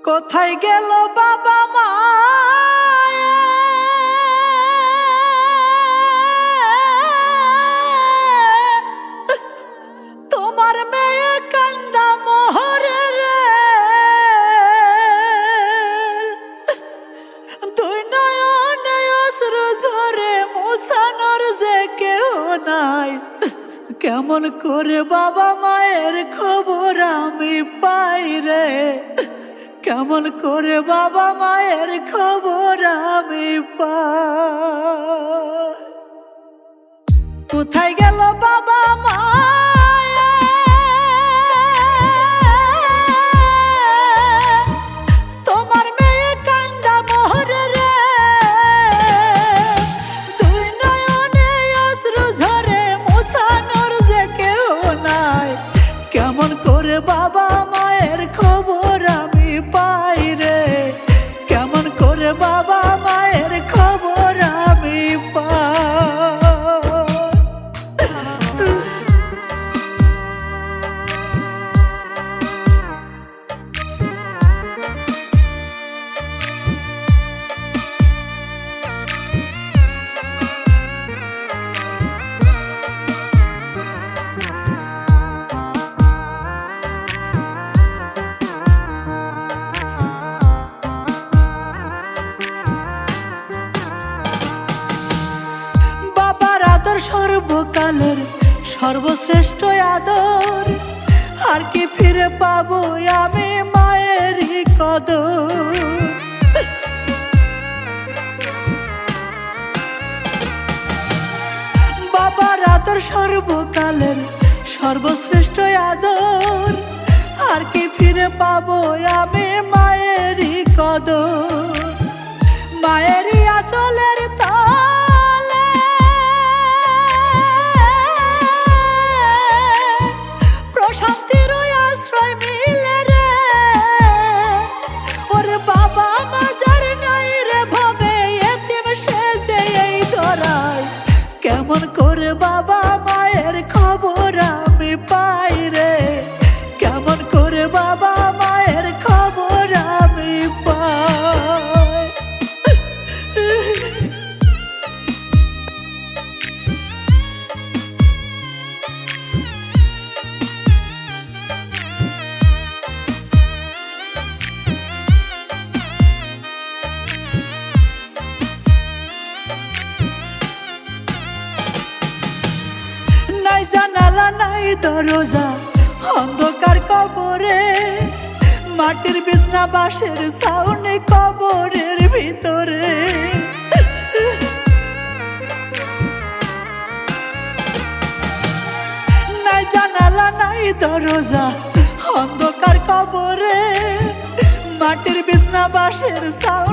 কোথায় গেল বাবা মা? তোমার মেয়ে কান্দা মোহরে রে, দুই নয়নে অশ্রু ঝরে মুছানোর যে কেউ নাই। কেমন করে বাবা মায়ের খবর আমি পাই রে, কেমন করে বাবা মায়ের খবর আমি পাই। কোথায় গেল বাবা মা? তোমার মেয়ে কান্দা মোহরে রে, দুই নয়নে অশ্রু ঝরে মুছানোর যে কেউ নাই। কেমন করে বাবা মায়ের খবর আমি পাই রে, কেমন করে বাবা মায়ের খবর আমি পাই। সর্বকালের সর্বশ্রেষ্ঠ আদর, আর কি ফিরে পাবো আমি মায়েরই কদর। বাবার আদর সর্বকালের সর্বশ্রেষ্ঠ আদর, আর কি ফিরে পাবো আমি মায়েরই কদর। মায়েরই আঁচলের কেমন করে বাবা মায়ের খবর আমি পাই রে, কেমন করে বাবা মায়ের খবর আমি পাই। জানালা নাই দরজা অন্ধকার কবরে, মাটির বিছনা বাঁশের ছাউনি কবরের ভিতরে। নাই জানালা নাই দরজা অন্ধকার কবরে, মাটির বিছনা বাঁশের ছাউনি